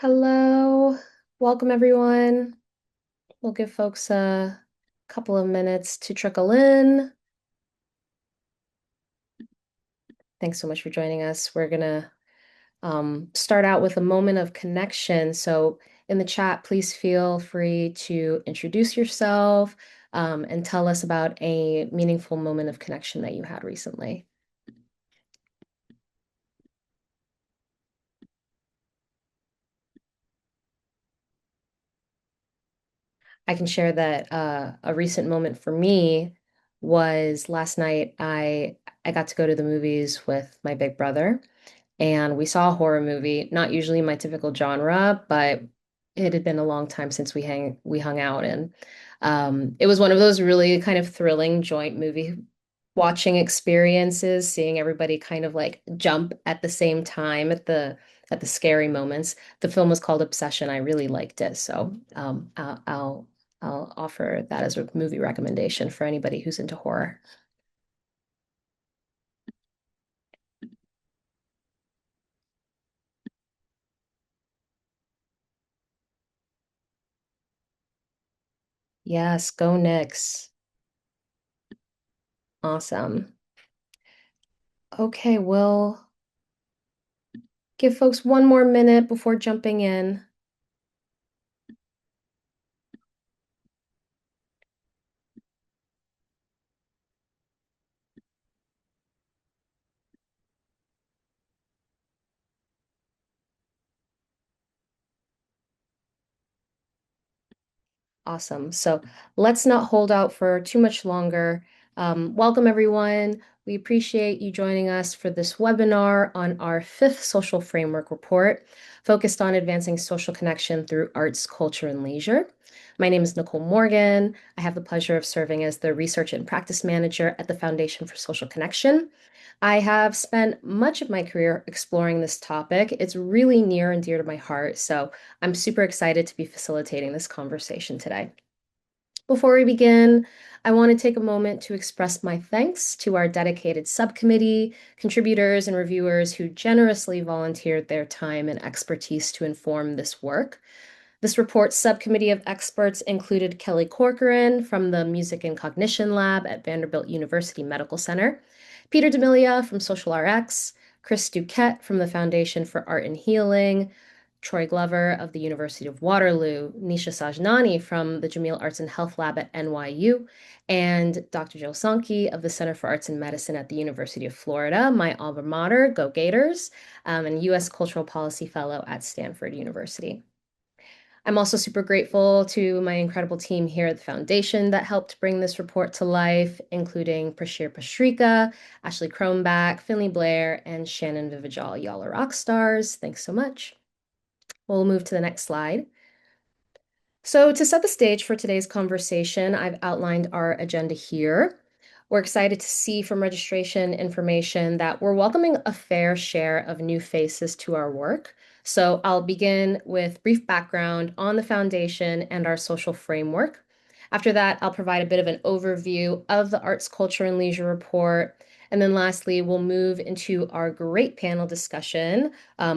Hello, welcome everyone. We'll give folks a couple of minutes to trickle in. Thanks so much for joining us. We're gonna start out with a moment of connection. So in the chat, please feel free to introduce yourself and tell us about a meaningful moment of connection that you had recently. I can share that a recent moment for me was last night. I got to go to the movies with my big brother, and we saw a horror movie. Not usually my typical genre, but it had been a long time since we hung out, and it was one of those really kind of thrilling joint movie watching experiences, seeing everybody kind of like jump at the same time at the scary moments. The film was called Obsession. I really liked it, so I'll offer that as a movie recommendation for anybody who's into horror. Yes, go Knicks. Awesome. Okay, we'll give folks one more minute before jumping in. Awesome. So let's not hold out for too much longer. Welcome, everyone. We appreciate you joining us for this webinar on our fifth social framework report focused on advancing social connection through arts, culture, and leisure. My name is Nicole Morgan. I have the pleasure of serving as the research and practice manager at the Foundation for Social Connection. I have spent much of my career exploring this topic. It's really near and dear to my heart, so I'm super excited to be facilitating this conversation today. Before we begin, I want to take a moment to express my thanks to our dedicated subcommittee, contributors, and reviewers who generously volunteered their time and expertise to inform this work. This report's subcommittee of experts included Kelly Corcoran from the Music and Cognition Lab at Vanderbilt University Medical Center, Peter D'Amelia from Social RX, Chris Duquette from the Foundation for Art and Healing, Troy Glover of the University of Waterloo, Nisha Sajnani from the Jameel Arts and Health Lab at NYU, and Dr. Jill Sankey of the Center for Arts and Medicine at the University of Florida, my alma mater, Go Gators, and U.S. Cultural Policy Fellow at Stanford University. I'm also super grateful to my incredible team here at the Foundation that helped bring this report to life, including Prashir Pashrika, Ashley Kronbach, Finley Blair, and Shannon Vivajal. Y'all are rock stars. Thanks so much. We'll move to the next slide. So to set the stage for today's conversation, I've outlined our agenda here. We're excited to see from registration information that we're welcoming a fair share of new faces to our work. So I'll begin with brief background on the foundation and our social framework. After that, I'll provide a bit of an overview of the Arts, Culture, and Leisure report. And then lastly, we'll move into our great panel discussion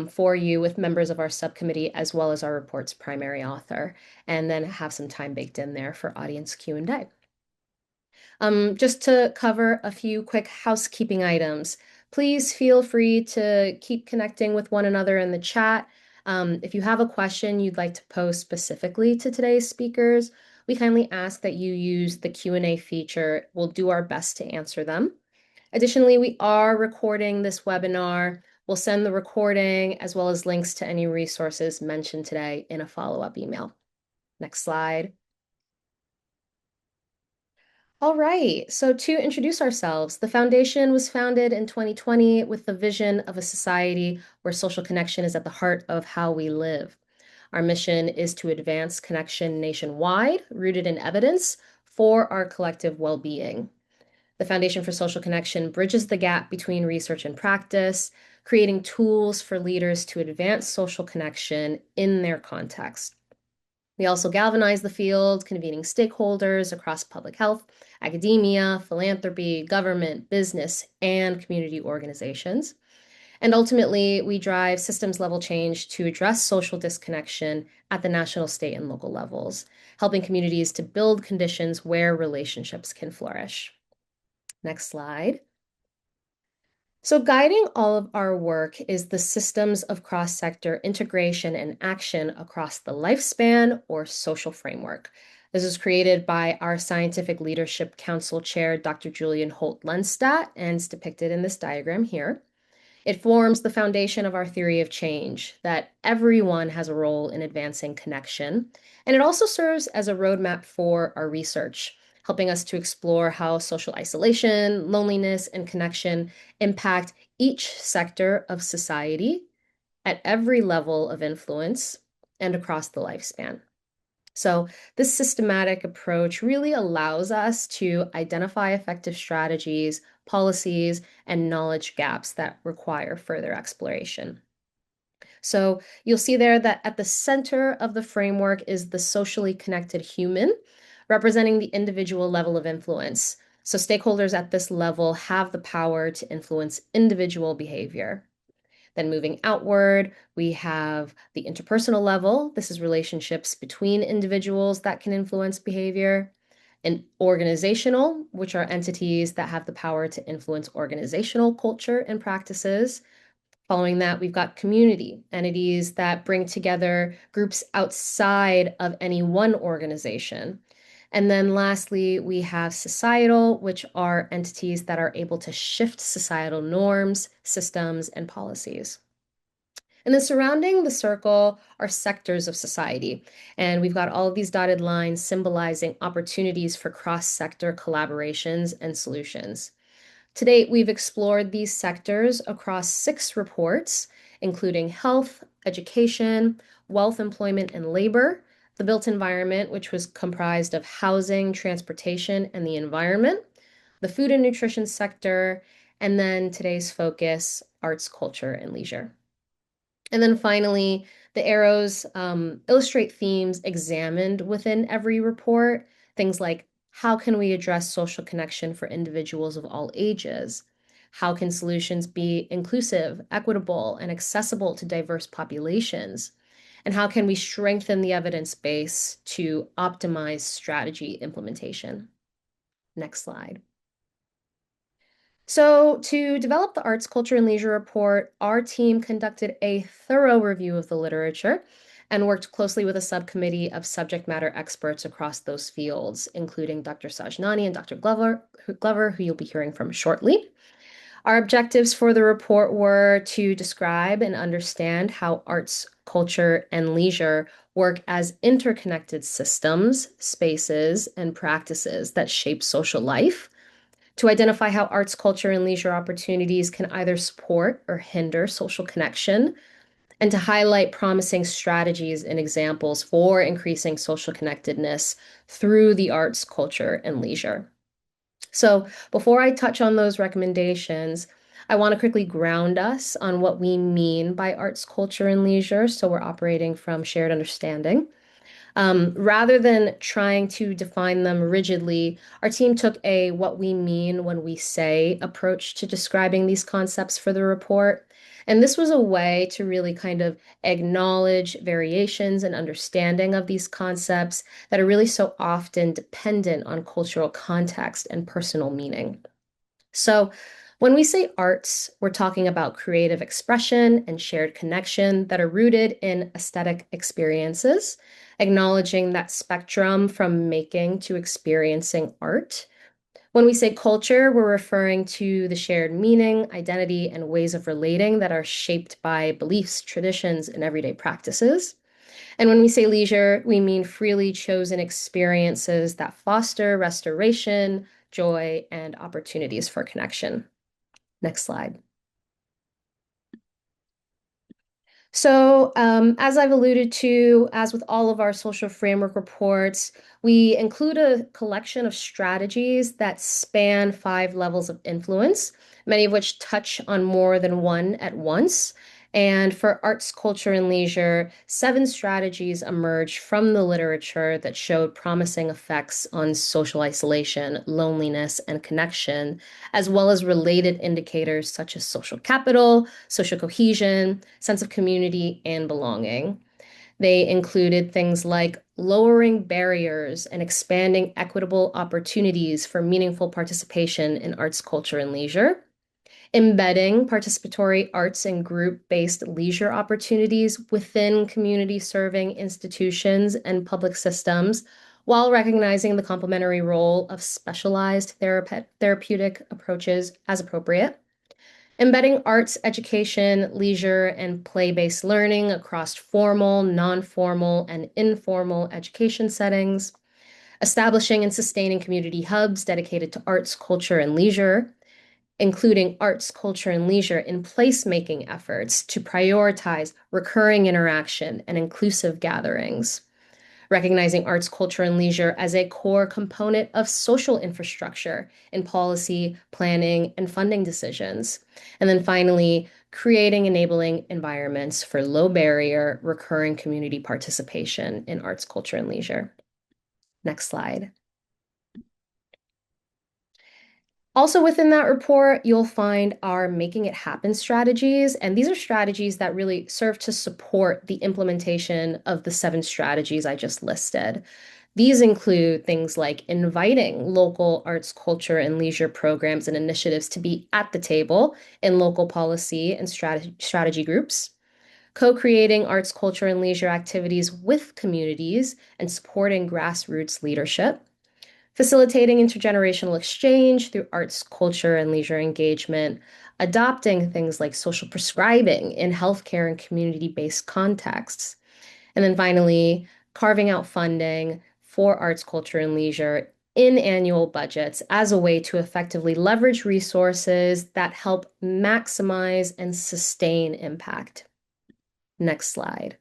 for you with members of our subcommittee as well as our report's primary author, and then have some time baked in there for audience Q&A. Just to cover a few quick housekeeping items, please feel free to keep connecting with one another in the chat. If you have a question you'd like to pose specifically to today's speakers, we kindly ask that you use the Q&A feature. We'll do our best to answer them. Additionally, we are recording this webinar. We'll send the recording as well as links to any resources mentioned today in a follow-up email. Next slide. All right, so to introduce ourselves, the Foundation was founded in 2020 with the vision of a society where social connection is at the heart of how we live. Our mission is to advance connection nationwide, rooted in evidence for our collective well-being. The Foundation for Social Connection bridges the gap between research and practice, creating tools for leaders to advance social connection in their context. We also galvanize the field, convening stakeholders across public health, academia, philanthropy, government, business, and community organizations. And ultimately, we drive systems level change to address social disconnection at the national, state, and local levels, helping communities to build conditions where relationships can flourish. Next slide. So guiding all of our work is the systems of cross-sector integration and action across the lifespan or social framework. This was created by our Scientific Leadership Council Chair, Dr. Julian Holt-Lundstadt, and is depicted in this diagram here. It forms the foundation of our theory of change, that everyone has a role in advancing connection, and it also serves as a roadmap for our research, helping us to explore how social isolation, loneliness, and connection impact each sector of society at every level of influence and across the lifespan. So this systematic approach really allows us to identify effective strategies, policies, and knowledge gaps that require further exploration. So you'll see there that at the center of the framework is the socially connected human, representing the individual level of influence. So stakeholders at this level have the power to influence individual behavior. Then moving outward, we have the interpersonal level. This is relationships between individuals that can influence behavior. And organizational, which are entities that have the power to influence organizational culture and practices. Following that, we've got community, entities that bring together groups outside of any one organization. And then lastly, we have societal, which are entities that are able to shift societal norms, systems, and policies. And then surrounding the circle are sectors of society. And we've got all of these dotted lines symbolizing opportunities for cross-sector collaborations and solutions. To date, we've explored these sectors across 6 reports, including health, education, wealth, employment, and labor, the built environment, which was comprised of housing, transportation, and the environment, the food and nutrition sector, and then today's focus, arts, culture, and leisure. And then finally, the arrows illustrate themes examined within every report, things like how can we address social connection for individuals of all ages? How can solutions be inclusive, equitable, and accessible to diverse populations? And how can we strengthen the evidence base to optimize strategy implementation? Next slide. So, to develop the Arts, Culture, and Leisure report, our team conducted a thorough review of the literature and worked closely with a subcommittee of subject matter experts across those fields, including Dr. Sajnani and Dr. Glover, who you'll be hearing from shortly. Our objectives for the report were to describe and understand how arts, culture, and leisure work as interconnected systems, spaces, and practices that shape social life, to identify how arts, culture, and leisure opportunities can either support or hinder social connection, and to highlight promising strategies and examples for increasing social connectedness through the arts, culture, and leisure. So before I touch on those recommendations, I want to quickly ground us on what we mean by arts, culture, and leisure, so we're operating from shared understanding. Rather than trying to define them rigidly, our team took a what we mean when we say approach to describing these concepts for the report. And this was a way to really kind of acknowledge variations and understanding of these concepts that are really so often dependent on cultural context and personal meaning. So, when we say arts, we're talking about creative expression and shared connection that are rooted in aesthetic experiences, acknowledging that spectrum from making to experiencing art. When we say culture, we're referring to the shared meaning, identity, and ways of relating that are shaped by beliefs, traditions, and everyday practices. And when we say leisure, we mean freely chosen experiences that foster restoration, joy, and opportunities for connection. Next slide. So, as I've alluded to, as with all of our social framework reports, we include a collection of strategies that span 5 levels of influence, many of which touch on more than one at once. And for arts, culture, and leisure, 7 strategies emerged from the literature that showed promising effects on social isolation, loneliness, and connection, as well as related indicators such as social capital, social cohesion, sense of community, and belonging. They included things like lowering barriers and expanding equitable opportunities for meaningful participation in arts, culture, and leisure, embedding participatory arts and group-based leisure opportunities within community-serving institutions and public systems, while recognizing the complementary role of specialized therapeutic approaches as appropriate. Embedding arts, education, leisure, and play-based learning across formal, non-formal, and informal education settings. Establishing and sustaining community hubs dedicated to arts, culture, and leisure, including arts, culture, and leisure in placemaking efforts to prioritize recurring interaction and inclusive gatherings. Recognizing arts, culture, and leisure as a core component of social infrastructure in policy, planning, and funding decisions. And then finally, creating enabling environments for low barrier, recurring community participation in arts, culture, and leisure. Next slide. Also within that report, you'll find our Making It Happen strategies, and these are strategies that really serve to support the implementation of the 7 strategies I just listed. These include things like inviting local arts, culture, and leisure programs and initiatives to be at the table in local policy and strategy groups, co-creating arts, culture, and leisure activities with communities and supporting grassroots leadership, facilitating intergenerational exchange through arts, culture, and leisure engagement, adopting things like social prescribing in healthcare and community-based contexts. And then finally, carving out funding for arts, culture, and leisure in annual budgets as a way to effectively leverage resources that help maximize and sustain impact. Next slide.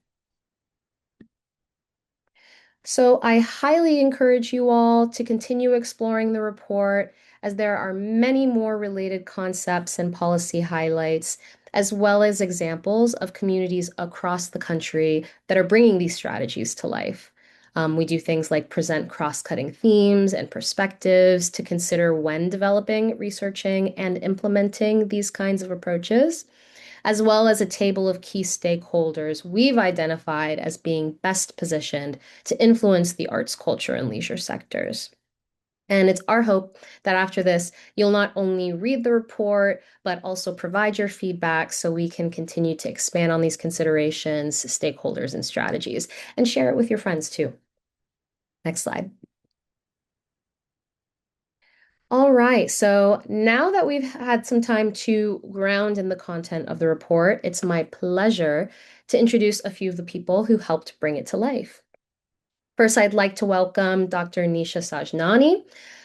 So I highly encourage you all to continue exploring the report, as there are many more related concepts and policy highlights, as well as examples of communities across the country that are bringing these strategies to life. We do things like present cross-cutting themes and perspectives to consider when developing, researching, and implementing these kinds of approaches, as well as a table of key stakeholders we've identified as being best positioned to influence the arts, culture, and leisure sectors. And it's our hope that after this, you'll not only read the report, but also provide your feedback so we can continue to expand on these considerations, stakeholders, and strategies, and share it with your friends too. Next slide. All right, so now that we've had some time to ground in the content of the report, it's my pleasure to introduce a few of the people who helped bring it to life. First, I'd like to welcome Dr. Nisha Sajnani.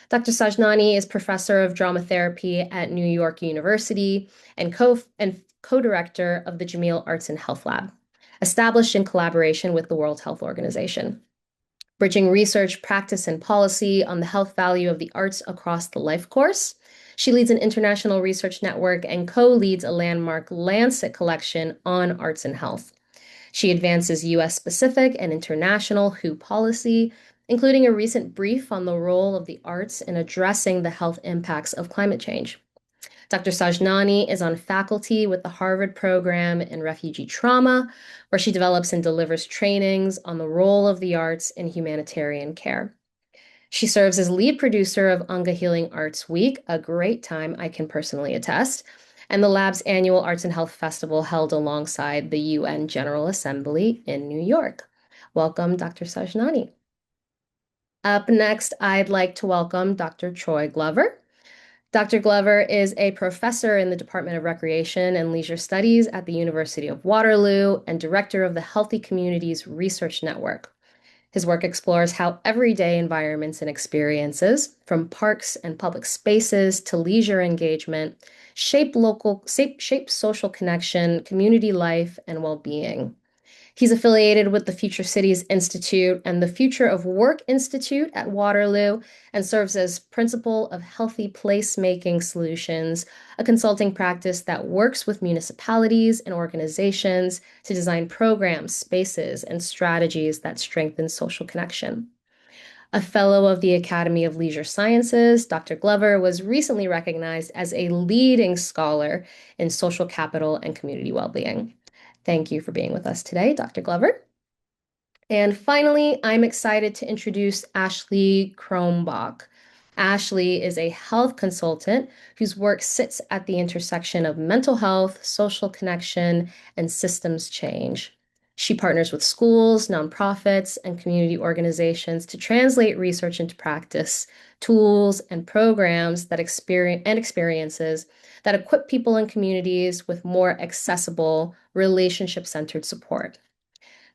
Dr. Sajnani is professor of drama therapy at New York University and co-director of the Jameel Arts and Health Lab, established in collaboration with the World Health Organization, bridging research, practice, and policy on the health value of the arts across the life course. She leads an international research network and co-leads a landmark Lancet collection on arts and health. She advances US-specific and international WHO policy, including a recent brief on the role of the arts in addressing the health impacts of climate change. Dr. Sajnani is on faculty with the Harvard Program in Refugee Trauma, where she develops and delivers trainings on the role of the arts in humanitarian care. She serves as lead producer of Anga Healing Arts Week, a great time I can personally attest, and the lab's annual Arts and Health Festival held alongside the UN General Assembly in New York. Welcome, Dr. Sajnani. Up next, I'd like to welcome Dr. Troy Glover. Dr. Glover is a professor in the Department of Recreation and Leisure Studies at the University of Waterloo and director of the Healthy Communities Research Network. His work explores how everyday environments and experiences, from parks and public spaces to leisure engagement, shape social connection, community life, and well-being. He's affiliated with the Future Cities Institute and the Future of Work Institute at Waterloo and serves as principal of Healthy Placemaking Solutions, a consulting practice that works with municipalities and organizations to design programs, spaces, and strategies that strengthen social connection. A fellow of the Academy of Leisure Sciences, Dr. Glover was recently recognized as a leading scholar in social capital and community well-being. Thank you for being with us today, Dr. Glover. And finally, I'm excited to introduce Ashley Krombach. Ashley is a health consultant whose work sits at the intersection of mental health, social connection, and systems change. She partners with schools, nonprofits, and community organizations to translate research into practice, tools, and programs that experiences that equip people and communities with more accessible, relationship-centered support.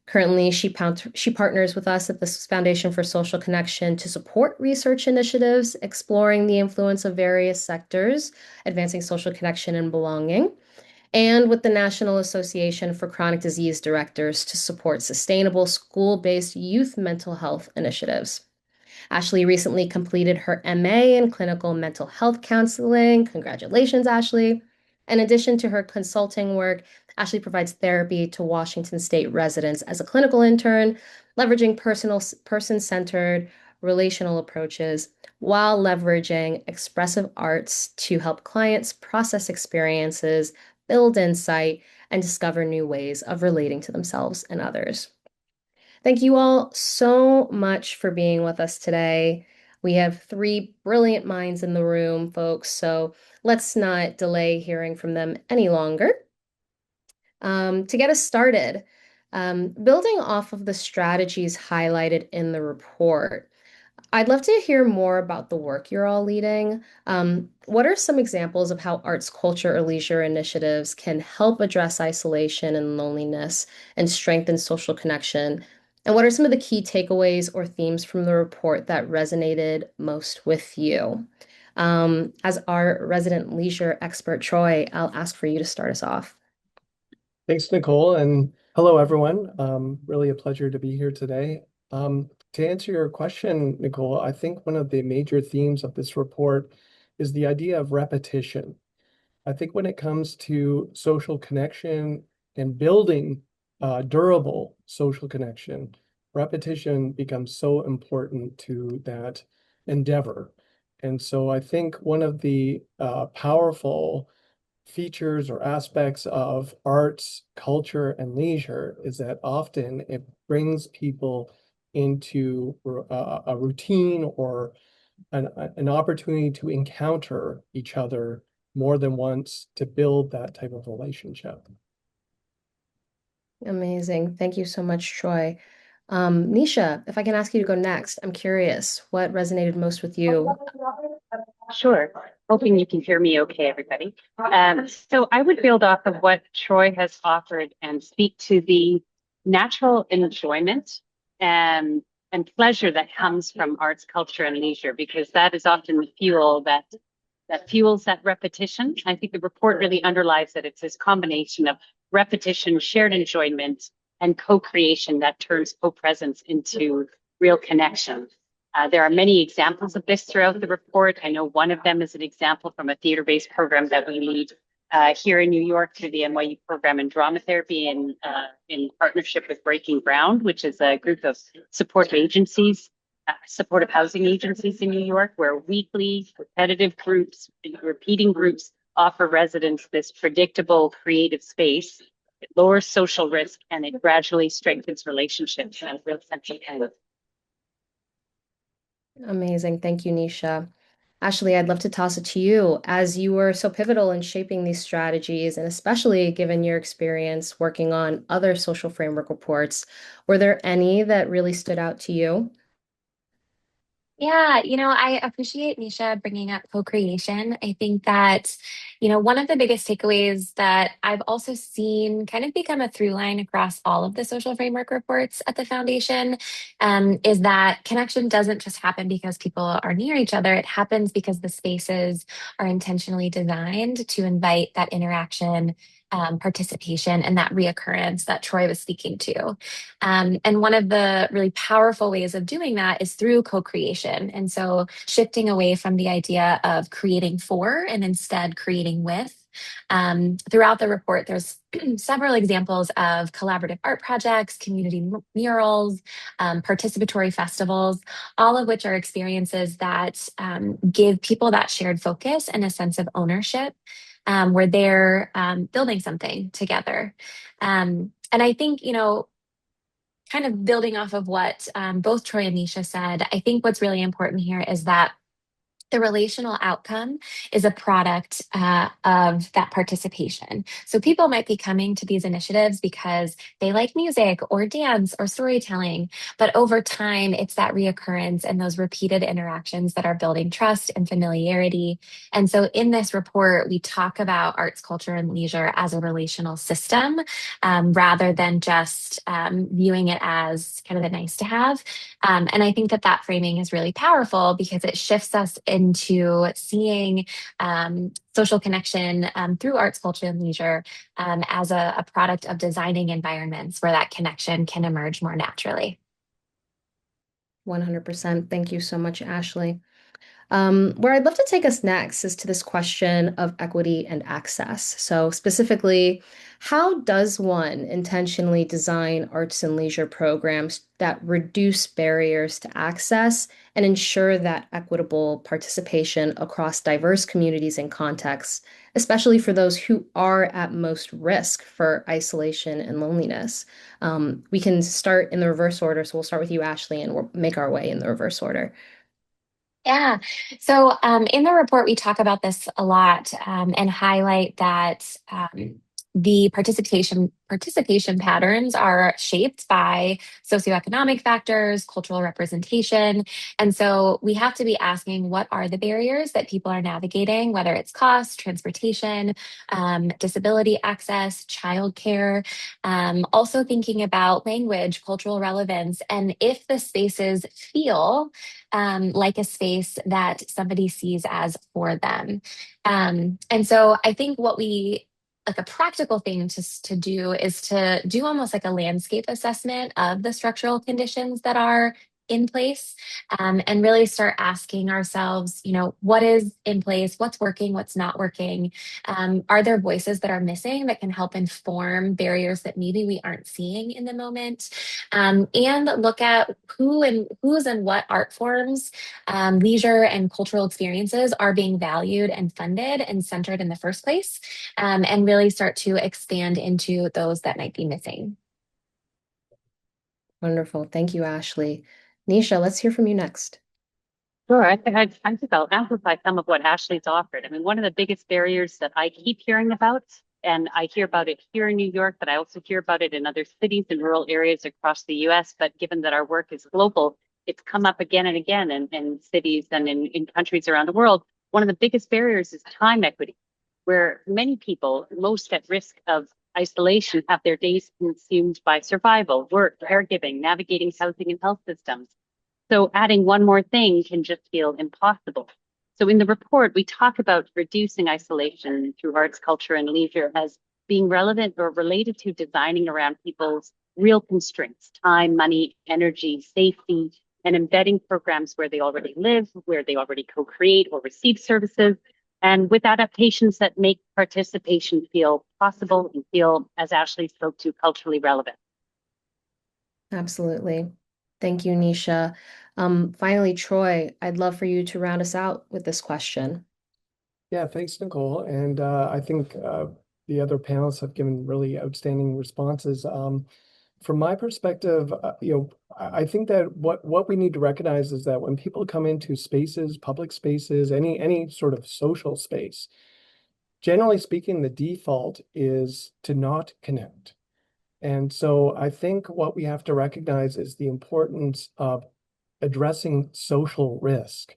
Currently, she partners with us at the Foundation for Social Connection to support research initiatives exploring the influence of various sectors, advancing social connection and belonging, and with the National Association for Chronic Disease Directors to support sustainable school-based youth mental health initiatives. Ashley recently completed her MA in clinical mental health counseling. Congratulations, Ashley. In addition to her consulting work, Ashley provides therapy to Washington State residents as a clinical intern, leveraging person-centered relational approaches while leveraging expressive arts to help clients process experiences, build insight, and discover new ways of relating to themselves and others. Thank you all so much for being with us today. We have three brilliant minds in the room, folks, so let's not delay hearing from them any longer. To get us started, building off of the strategies highlighted in the report, I'd love to hear more about the work you're all leading. What are some examples of how arts, culture, or leisure initiatives can help address isolation and loneliness and strengthen social connection? And what are some of the key takeaways or themes from the report that resonated most with you? As our resident leisure expert, Troy, I'll ask for you to start us off. Thanks, Nicole, and hello, everyone. Really a pleasure to be here today. To answer your question, Nicole, I think one of the major themes of this report is the idea of repetition. I think when it comes to social connection and building durable social connection, repetition becomes so important to that endeavor. And so I think one of the powerful features or aspects of arts, culture, and leisure is that often it brings people into a routine or an opportunity to encounter each other more than once to build that type of relationship. Amazing. Thank you so much, Troy. Nisha, if I can ask you to go next, I'm curious, what resonated most with you? Sure. Hoping you can hear me okay, everybody. So I would build off of what Troy has offered and speak to the natural enjoyment and pleasure that comes from arts, culture, and leisure, because that is often the fuel that fuels that repetition. I think the report really underlies that it's this combination of repetition, shared enjoyment, and co-creation that turns co-presence into real connection. There are many examples of this throughout the report. I know one of them is an example from a theater-based program that we lead here in New York through the NYU program in drama therapy in partnership with Breaking Ground, which is a group of support agencies, supportive housing agencies in New York, where weekly repetitive groups, repeating groups offer residents this predictable creative space. It lowers social risk and it gradually strengthens relationships and real sense of kind. Amazing. Thank you, Nisha. Ashley, I'd love to toss it to you as you were so pivotal in shaping these strategies, and especially given your experience working on other social framework reports. Were there any that really stood out to you? Yeah, I appreciate Nisha bringing up co-creation. I think that, one of the biggest takeaways that I've also seen kind of become a through line across all of the social framework reports at the foundation, is that connection doesn't just happen because people are near each other. It happens because the spaces are intentionally designed to invite that interaction participation and that reoccurrence that Troy was speaking to. And one of the really powerful ways of doing that is through co-creation. And so shifting away from the idea of creating for and instead creating with. Throughout the report, there's several examples of collaborative art projects, community murals, participatory festivals, all of which are experiences that give people that shared focus and a sense of ownership where they're building something together. And I think, kind of building off of what both Troy and Nisha said, I think what's really important here is that the relational outcome is a product of that participation. So people might be coming to these initiatives because they like music or dance or storytelling, but over time, it's that reoccurrence and those repeated interactions that are building trust and familiarity. And so in this report, we talk about arts, culture, and leisure as a relational system rather than just viewing it as kind of the nice to have. And I think that that framing is really powerful because it shifts us into seeing social connection through arts, culture, and leisure as a product of designing environments where that connection can emerge more naturally. 100%. Thank you so much, Ashley. Where I'd love to take us next is to this question of equity and access. So, specifically, how does one intentionally design arts and leisure programs that reduce barriers to access and ensure that equitable participation across diverse communities and contexts, especially for those who are at most risk for isolation and loneliness? We can start in the reverse order. So, we'll start with you, Ashley, and we'll make our way in the reverse order. Yeah. So in the report, we talk about this a lot and highlight that the participation patterns are shaped by socioeconomic factors, cultural representation. And so we have to be asking what are the barriers that people are navigating, whether it's cost, transportation, disability access, childcare, also thinking about language, cultural relevance, and if the spaces feel like a space that somebody sees as for them. And so I think what we like a practical thing to do is to do almost like a landscape assessment of the structural conditions that are in place and really start asking ourselves, what is in place, what's working, what's not working. Are there voices that are missing that can help inform barriers that maybe we aren't seeing in the moment? And look at who's and what art forms, leisure and cultural experiences are being valued and funded and centered in the first place, and really start to expand into those that might be missing. Wonderful. Thank you, Ashley. Nisha, let's hear from you next. Sure. I think I'll amplify some of what Ashley's offered. I mean, one of the biggest barriers that I keep hearing about, and I hear about it here in New York, but I also hear about it in other cities and rural areas across the US. But given that our work is global, it's come up again and again in cities and in countries around the world. One of the biggest barriers is time equity, where many people most at risk of isolation have their days consumed by survival, work, caregiving, navigating housing and health systems. So adding one more thing can just feel impossible. So in the report, we talk about reducing isolation through arts, culture, and leisure as being relevant or related to designing around people's real constraints, time, money, energy, safety, and embedding programs where they already live, where they already co-create or receive services, and with adaptations that make participation feel possible and feel, as Ashley spoke to, culturally relevant. Absolutely. Thank you, Nisha. Finally, Troy, I'd love for you to round us out with this question. Yeah, thanks, Nicole. And I think the other panelists have given really outstanding responses. From my perspective, I think that what we need to recognize is that when people come into spaces, public spaces, any sort of social space, generally speaking, the default is to not connect. And so I think what we have to recognize is the importance of addressing social risk.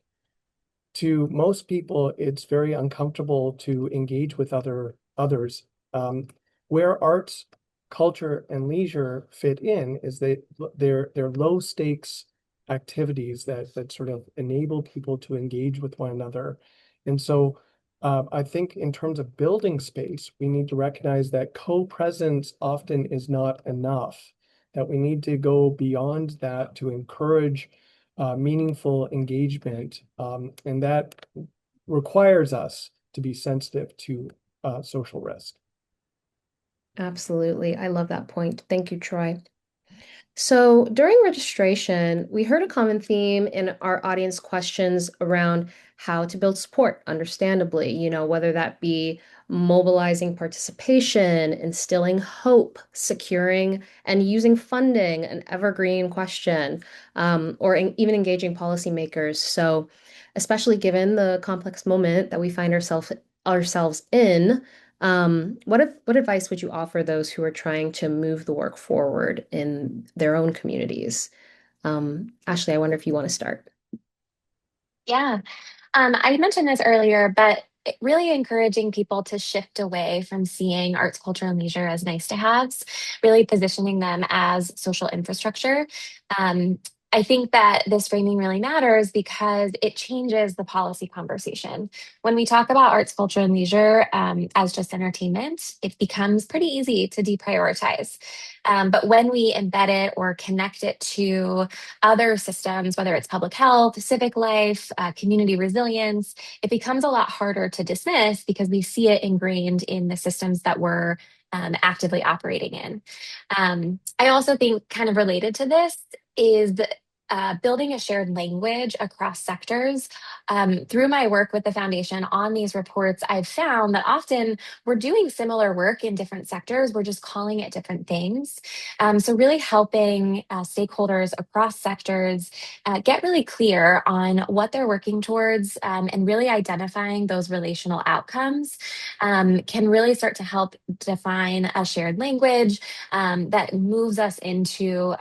To most people, it's very uncomfortable to engage with others. Where arts, culture, and leisure fit in is they're low stakes activities that sort of enable people to engage with one another. And so I think in terms of building space, we need to recognize that co-presence often is not enough, that we need to go beyond that to encourage meaningful engagement. And that requires us to be sensitive to social risk. Absolutely. I love that point. Thank you, Troy. So during registration, we heard a common theme in our audience questions around how to build support, understandably, whether that be mobilizing participation, instilling hope, securing and using funding, an evergreen question, or even engaging policymakers. So, especially given the complex moment that we find ourselves in, what advice would you offer those who are trying to move the work forward in their own communities? Ashley, I wonder if you want to start. Yeah. I mentioned this earlier, but really encouraging people to shift away from seeing arts, culture, and leisure as nice to haves, really positioning them as social infrastructure. Um, I think that this framing really matters because it changes the policy conversation. When we talk about arts, culture, and leisure as just entertainment, it becomes pretty easy to deprioritize. But when we embed it or connect it to other systems, whether it's public health, civic life, community resilience, it becomes a lot harder to dismiss because we see it ingrained in the systems that we're actively operating in. I also think, kind of related to this, is building a shared language across sectors. Through my work with the foundation on these reports, I've found that often we're doing similar work in different sectors, we're just calling it different things. So, really helping stakeholders across sectors get really clear on what they're working towards and really identifying those relational outcomes can really start to help define a shared language that moves us into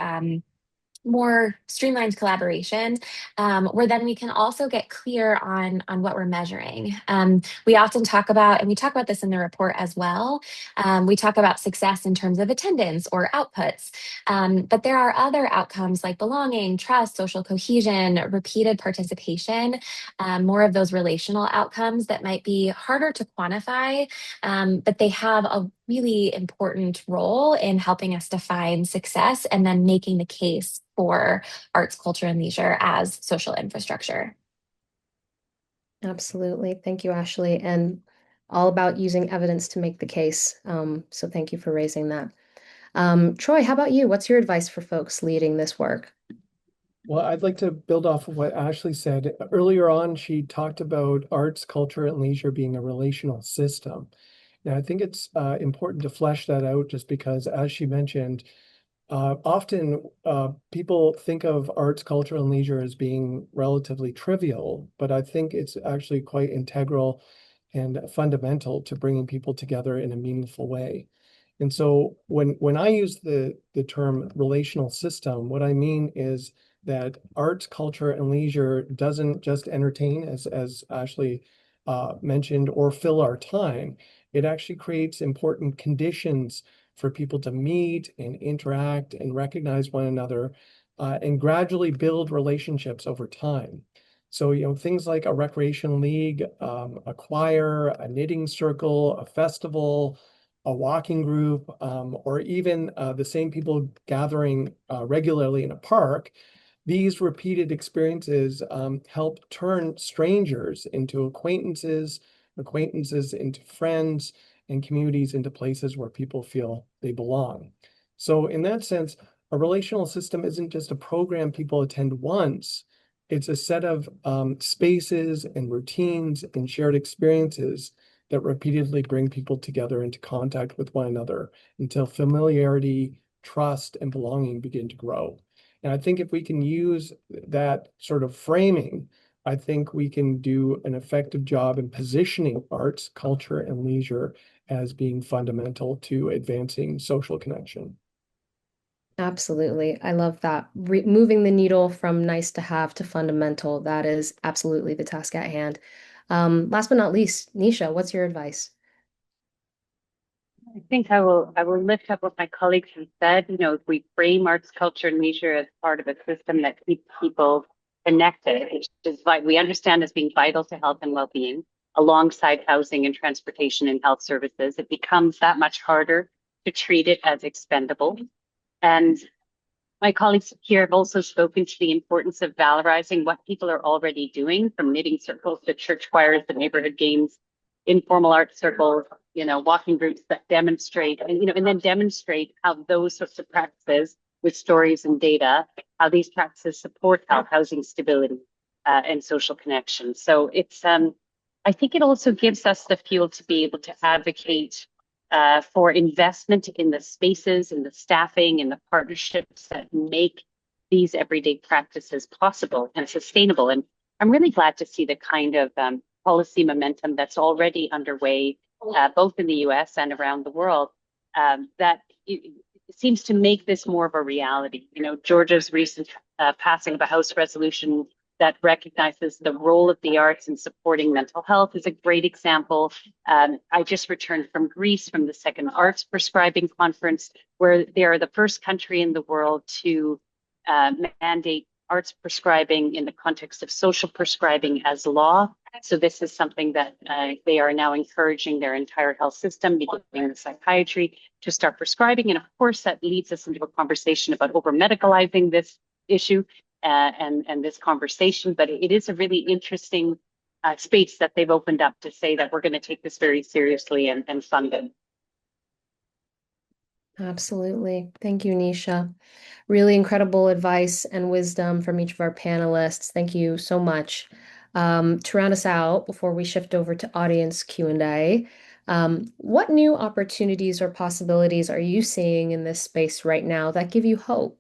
more streamlined collaboration, where then we can also get clear on what we're measuring. We often talk about, and we talk about this in the report as well, we talk about success in terms of attendance or outputs, but there are other outcomes like belonging, trust, social cohesion, repeated participation, more of those relational outcomes that might be harder to quantify, but they have a really important role in helping us define success and then making the case for arts, culture, and leisure as social infrastructure. Absolutely. Thank you, Ashley. And all about using evidence to make the case. So thank you for raising that. Troy, how about you? What's your advice for folks leading this work? Well, I'd like to build off of what Ashley said. Earlier on, she talked about arts, culture, and leisure being a relational system. Now, I think it's important to flesh that out just because, as she mentioned, often people think of arts, culture, and leisure as being relatively trivial, but I think it's actually quite integral and fundamental to bringing people together in a meaningful way. And so when I use the term relational system, what I mean is that arts, culture, and leisure doesn't just entertain, as Ashley mentioned, or fill our time. It actually creates important conditions for people to meet and interact and recognize one another and gradually build relationships over time. So, things like a recreation league, a choir, a knitting circle, a festival, a walking group, or even the same people gathering regularly in a park, these repeated experiences help turn strangers into acquaintances, acquaintances into friends, and communities into places where people feel they belong. So in that sense, a relational system isn't just a program people attend once, it's a set of spaces and routines and shared experiences that repeatedly bring people together into contact with one another until familiarity, trust, and belonging begin to grow. And I think if we can use that sort of framing, I think we can do an effective job in positioning arts, culture, and leisure as being fundamental to advancing social connection. Absolutely. I love that. Moving the needle from nice to have to fundamental, that is absolutely the task at hand. Last but not least, Nisha, what's your advice? I think I will lift up what my colleagues have said. If we frame arts, culture, and leisure as part of a system that keeps people connected, which is like we understand as being vital to health and well-being, alongside housing and transportation and health services, it becomes that much harder to treat it as expendable. And my colleagues here have also spoken to the importance of valorizing what people are already doing, from knitting circles to church choirs, to neighborhood games, informal art circles, walking groups that demonstrate, and then demonstrate how those sorts of practices with stories and data, how these practices support health, housing stability, and social connection. So I think it also gives us the fuel to be able to advocate for investment in the spaces, in the staffing, in the partnerships that make these everyday practices possible and sustainable. And I'm really glad to see the kind of policy momentum that's already underway, both in the US and around the world, that it seems to make this more of a reality. Georgia's recent passing of a House resolution that recognizes the role of the arts in supporting mental health is a great example. I just returned from Greece from the second arts prescribing conference, where they are the first country in the world to mandate arts prescribing in the context of social prescribing as law. So this is something that they are now encouraging their entire health system, including the psychiatry, to start prescribing. And of course, that leads us into a conversation about over-medicalizing this issue and this conversation. But it is a really interesting space that they've opened up to say that we're going to take this very seriously and fund it. Absolutely. Thank you, Nisha. Really incredible advice and wisdom from each of our panelists. Thank you so much. To round us out, before we shift over to audience Q&A, what new opportunities or possibilities are you seeing in this space right now that give you hope?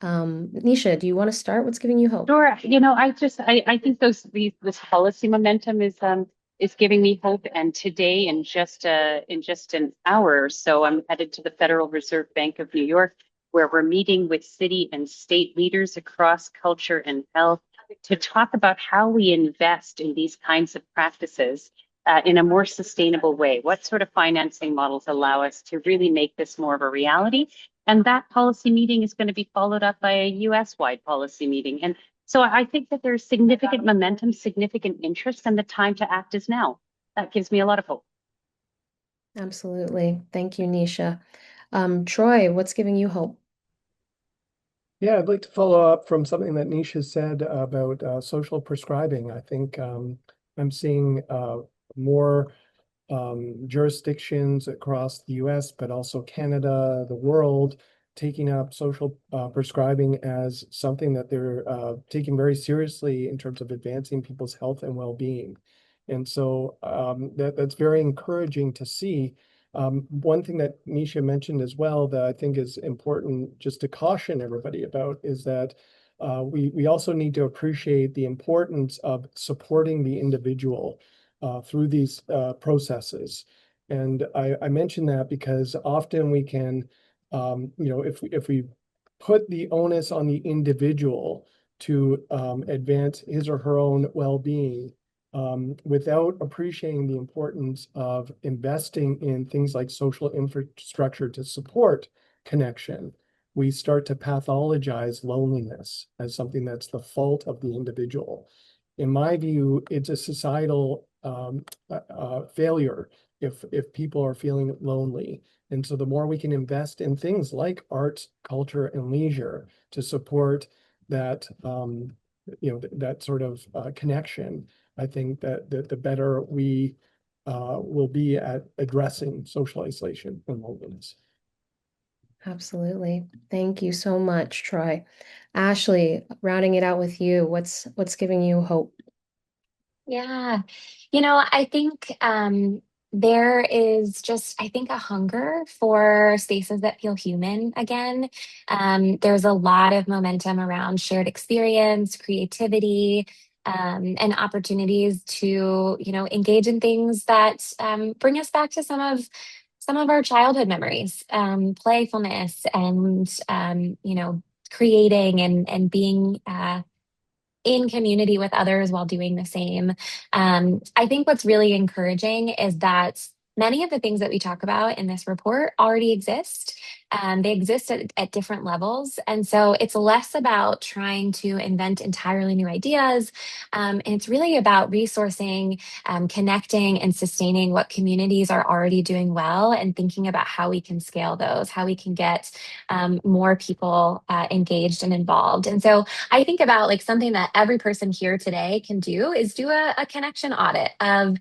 Nisha, do you want to start? What's giving you hope? Sure. I think this policy momentum is giving me hope. And today, in just an hour or so, I'm headed to the Federal Reserve Bank of New York, where we're meeting with city and state leaders across culture and health to talk about how we invest in these kinds of practices in a more sustainable way. What sort of financing models allow us to really make this more of a reality? And that policy meeting is going to be followed up by a US-wide policy meeting. And so I think that there's significant momentum, significant interest, and the time to act is now. That gives me a lot of hope. Absolutely. Thank you, Nisha. Troy, what's giving you hope? Yeah, I'd like to follow up from something that Nisha said about social prescribing. I think I'm seeing more jurisdictions across the US, but also Canada, the world, taking up social prescribing as something that they're taking very seriously in terms of advancing people's health and well-being. And so that's very encouraging to see. One thing that Nisha mentioned as well that I think is important just to caution everybody about is that we also need to appreciate the importance of supporting the individual through these processes. And I mention that because often we can, if we put the onus on the individual to advance his or her own well-being, without appreciating the importance of investing in things like social infrastructure to support connection, we start to pathologize loneliness as something that's the fault of the individual. In my view, it's a societal failure if people are feeling lonely. And so the more we can invest in things like arts, culture, and leisure to support that, that sort of connection, I think that the better we will be at addressing social isolation and loneliness. Absolutely. Thank you so much, Troy. Ashley, rounding it out with you, what's giving you hope? Yeah. I think there is just, I think, a hunger for spaces that feel human again. There's a lot of momentum around shared experience, creativity, and opportunities to, engage in things that bring us back to some of our childhood memories, playfulness and, creating and being in community with others while doing the same. I think what's really encouraging is that many of the things that we talk about in this report already exist. They exist at different levels. And so it's less about trying to invent entirely new ideas. And it's really about resourcing, connecting, and sustaining what communities are already doing well and thinking about how we can scale those, how we can get more people engaged and involved. And so I think about like something that every person here today can do is do a connection audit of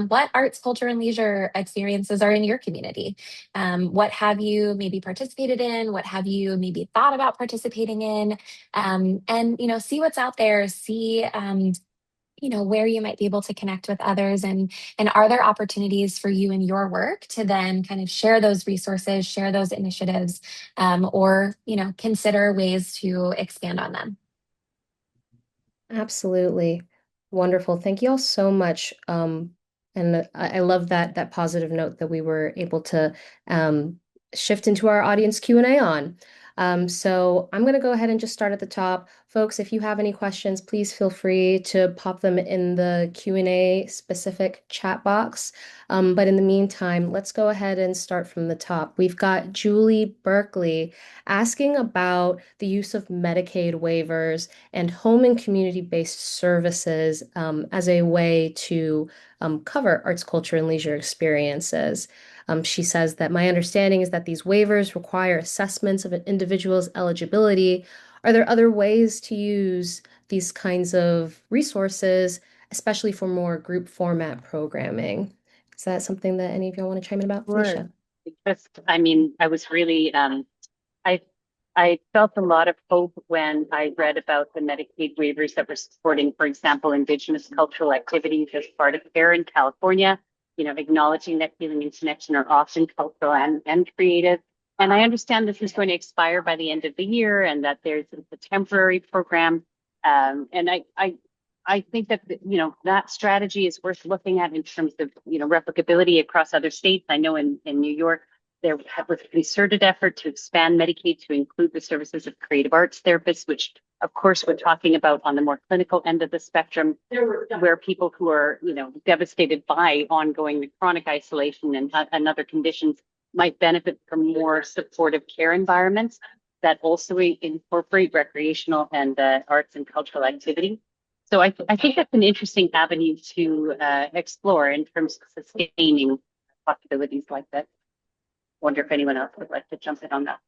what arts, culture, and leisure experiences are in your community. What have you maybe participated in? What have you maybe thought about participating in? And see what's out there. See where you might be able to connect with others, and are there opportunities for you in your work to then kind of share those resources, share those initiatives, or consider ways to expand on them. Absolutely. Wonderful. Thank you all so much. And I love that positive note that we were able to shift into our audience Q&A on. So I'm going to go ahead and just start at the top. Folks, if you have any questions, please feel free to pop them in the Q&A specific chat box. But in the meantime, let's go ahead and start from the top. We've got Julie Berkeley asking about the use of Medicaid waivers and home and community-based services as a way to cover arts, culture, and leisure experiences. She says that my understanding is that these waivers require assessments of an individual's eligibility. Are there other ways to use these kinds of resources, especially for more group format programming? Is that something that any of y'all want to chime in about, Sure. Felicia? I was really, I, I felt a lot of hope when I read about the Medicaid waivers that were supporting, for example, Indigenous cultural activities as part of care in California, acknowledging that healing and connection are often cultural and creative. And I understand this is going to expire by the end of the year and that there's a temporary program. And I think that, that strategy is worth looking at in terms of, replicability across other states. I know in New York, there was a concerted effort to expand Medicaid to include the services of creative arts therapists, which of course we're talking about on the more clinical end of the spectrum, where people who are, devastated by ongoing chronic isolation and other conditions might benefit from more supportive care environments that also incorporate recreational and arts and cultural activity. So I think that's an interesting avenue to explore in terms of sustaining possibilities like that. Wonder if anyone else would like to jump in on that.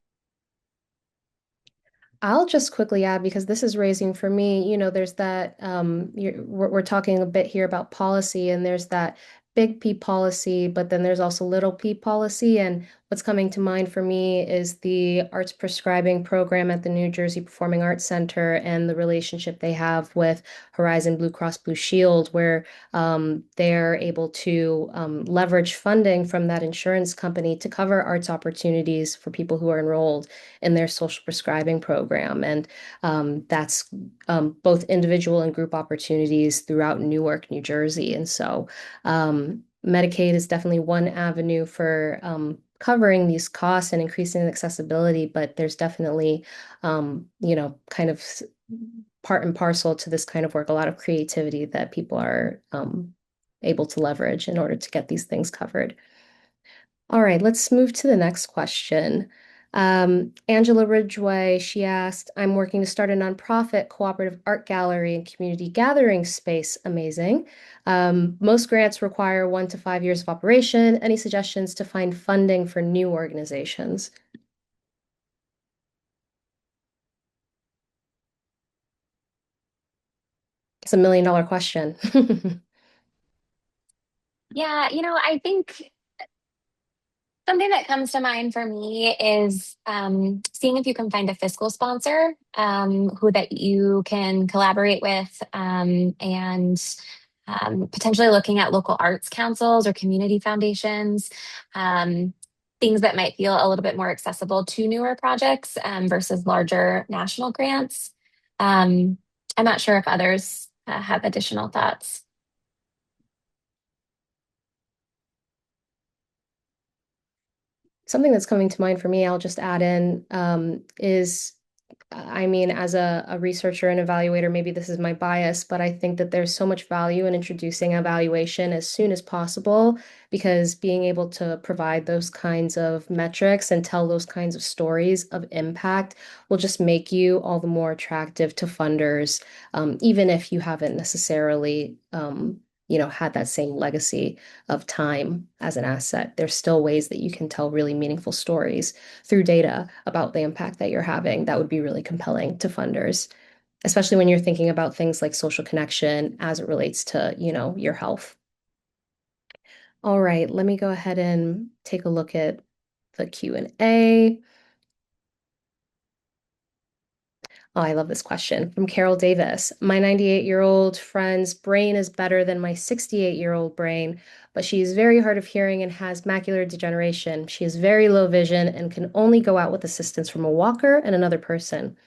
I'll just quickly add, because this is raising for me, there's that, we're talking a bit here about policy, and there's that big P policy, but then there's also little p policy. And what's coming to mind for me is the arts prescribing program at the New Jersey Performing Arts Center and the relationship they have with Horizon Blue Cross Blue Shield, where they're able to leverage funding from that insurance company to cover arts opportunities for people who are enrolled in their social prescribing program. And that's both individual and group opportunities throughout Newark, New Jersey. And so Medicaid is definitely one avenue for covering these costs and increasing accessibility, but there's definitely, kind of part and parcel to this kind of work, a lot of creativity that people are able to leverage in order to get these things covered. All right, let's move to the next question. Angela Ridgway, she asked, I'm working to start a nonprofit cooperative art gallery and community gathering space. Amazing. Most grants require 1 to 5 years of operation. Any suggestions to find funding for new organizations? It's $1 million question. Yeah, I think something that comes to mind for me is seeing if you can find a fiscal sponsor who that you can collaborate with, and potentially looking at local arts councils or community foundations, things that might feel a little bit more accessible to newer projects versus larger national grants. I'm not sure if others have additional thoughts. Something that's coming to mind for me, I'll just add in, is I mean, as a researcher and evaluator, maybe this is my bias, but I think that there's so much value in introducing evaluation as soon as possible because being able to provide those kinds of metrics and tell those kinds of stories of impact will just make you all the more attractive to funders, even if you haven't necessarily, had that same legacy of time as an asset. There's still ways that you can tell really meaningful stories through data about the impact that you're having that would be really compelling to funders, especially when you're thinking about things like social connection as it relates to, your health. All right, let me go ahead and take a look at the Q&A. Oh, I love this question from Carol Davis. My 98-year-old friend's brain is better than my 68-year-old brain, but she is very hard of hearing and has macular degeneration. She has very low vision and can only go out with assistance from a walker and another person.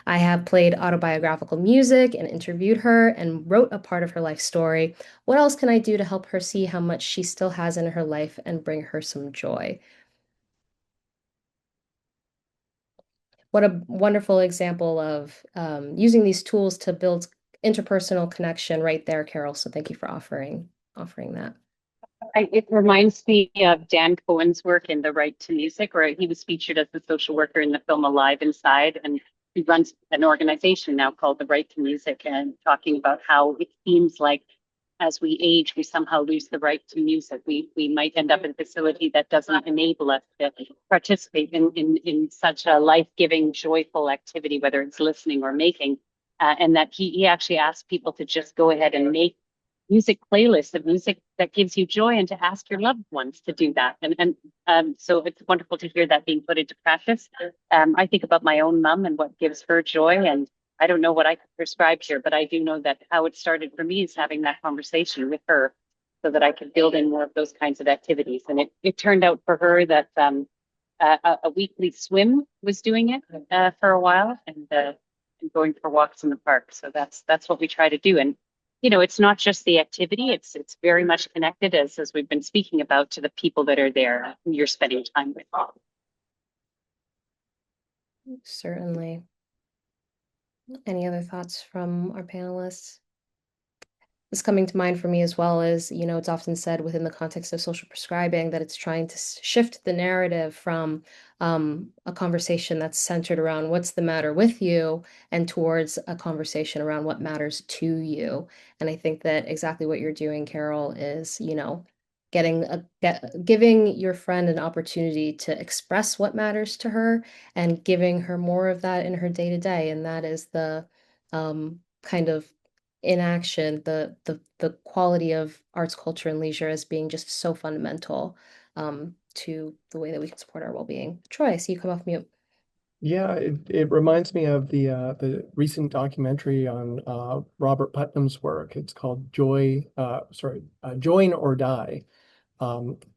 I have played autobiographical music and interviewed her and wrote a part of her life story. What else can I do to help her see how much she still has in her life and bring her some joy? What a wonderful example of using these tools to build interpersonal connection right there, Carol. So thank you for offering that. It reminds me of Dan Cohen's work in The Right to Music, where he was featured as the social worker in the film Alive Inside. And he runs an organization now called The Right to Music, and talking about how it seems like as we age, we somehow lose the right to music. We might end up in a facility that doesn't enable us to participate in such a life-giving, joyful activity, whether it's listening or making. And that he actually asked people to just go ahead and make music playlists of music that gives you joy and to ask your loved ones to do that. And so it's wonderful to hear that being put into practice. I think about my own mom and what gives her joy. And I don't know what I could prescribe here, but I do know that how it started for me is having that conversation with her so that I could build in more of those kinds of activities. And it turned out for her that a weekly swim was doing it for a while and going for walks in the park. So that's what we try to do. And it's not just the activity, it's very much connected as we've been speaking about to the people that are there who you're spending time with. Certainly. Any other thoughts from our panelists? This coming to mind for me as well is, it's often said within the context of social prescribing that it's trying to shift the narrative from a conversation that's centered around what's the matter with you and towards a conversation around what matters to you. And I think that exactly what you're doing, Carol, is, giving your friend an opportunity to express what matters to her and giving her more of that in her day to day. And that is the kind of in action, the quality of arts, culture, and leisure as being just so fundamental to the way that we can support our well-being. Troy, I see you come off mute. Yeah, it reminds me of the recent documentary on Robert Putnam's work. It's called Join or Die.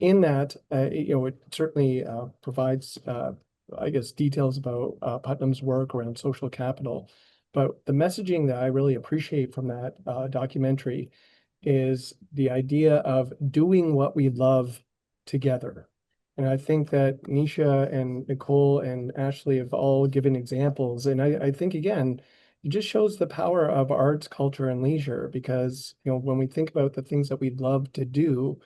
In that, it certainly provides, I guess, details about Putnam's work around social capital. But the messaging that I really appreciate from that documentary is the idea of doing what we love together. And I think that Nisha and Nicole and Ashley have all given examples. And I think, again, it just shows the power of arts, culture, and leisure because, when we think about the things that we love to do,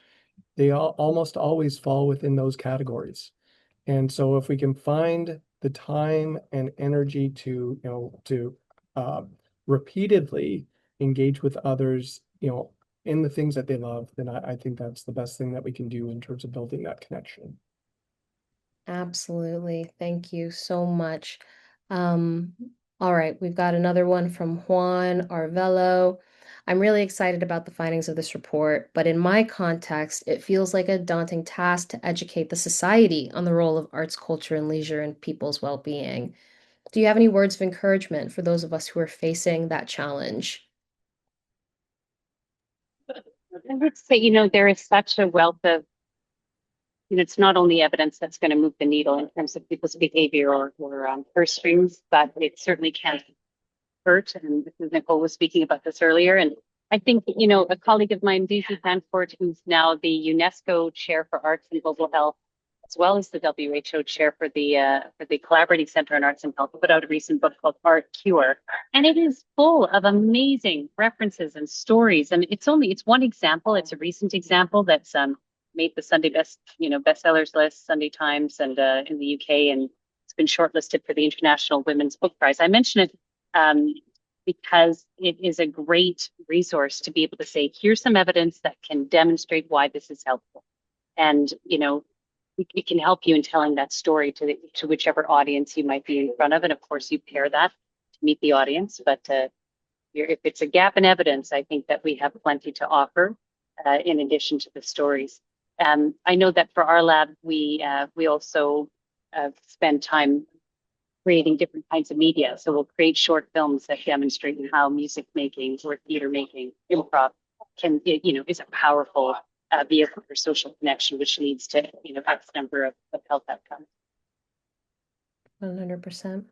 they all almost always fall within those categories. And so if we can find the time and energy to repeatedly engage with others, in the things that they love, then I think that's the best thing that we can do in terms of building that connection. Absolutely. Thank you so much. Um, all right, we've got another one from Juan Arvelo. I'm really excited about the findings of this report, but in my context, it feels like a daunting task to educate the society on the role of arts, culture, and leisure in people's well-being. Do you have any words of encouragement for those of us who are facing that challenge? I would say, there is such a wealth of, it's not only evidence that's going to move the needle in terms of people's behavior or purse strings, but it certainly can hurt. And Nicole was speaking about this earlier. And I think, a colleague of mine, Daisy Fanfort, who's now the UNESCO Chair for Arts and Global Health, as well as the WHO chair for the Collaborating Center on Arts and Health, put out a recent book called Art Cure, and it is full of amazing references and stories. And it's one example. It's a recent example that's made the Sunday bestsellers list, Sunday Times, and in the UK, and it's been shortlisted for the International Women's Book Prize. I mention it because it is a great resource to be able to say, here's some evidence that can demonstrate why this is helpful. And, it can help you in telling that story to whichever audience you might be in front of. And of course, you pair that to meet the audience. But if it's a gap in evidence, I think that we have plenty to offer in addition to the stories. I know that for our lab, we also spend time creating different kinds of media. So we'll create short films that demonstrate how music making or theater making, improv is a powerful vehicle for social connection, which leads to, X number of health outcomes. 100%.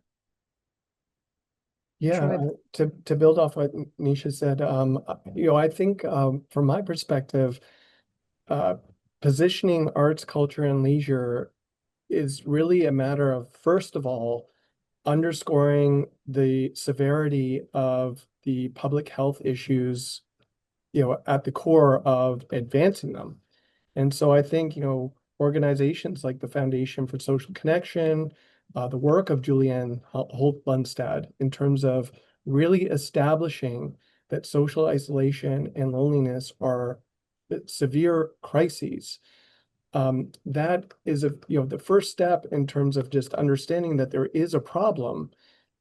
Yeah, Troy. to build off what Nisha said, I think from my perspective, positioning arts, culture, and leisure is really a matter of, first of all, underscoring the severity of the public health issues, at the core of advancing them. And so I think, organizations like the Foundation for Social Connection, the work of Julianne Holt-Lundstad in terms of really establishing that social isolation and loneliness are severe crises. That is the first step in terms of just understanding that there is a problem,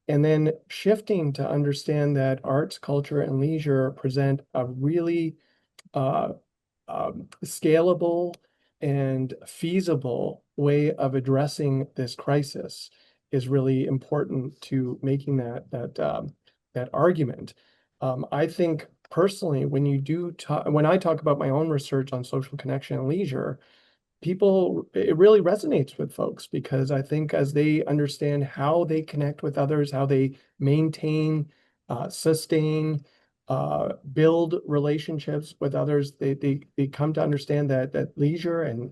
and then shifting to understand that arts, culture, and leisure present a really scalable and feasible way of addressing this crisis is really important to making that argument. I think personally, when I talk about my own research on social connection and leisure, it really resonates with folks, because I think as they understand how they connect with others, how they maintain, sustain, build relationships with others, they come to understand that leisure and,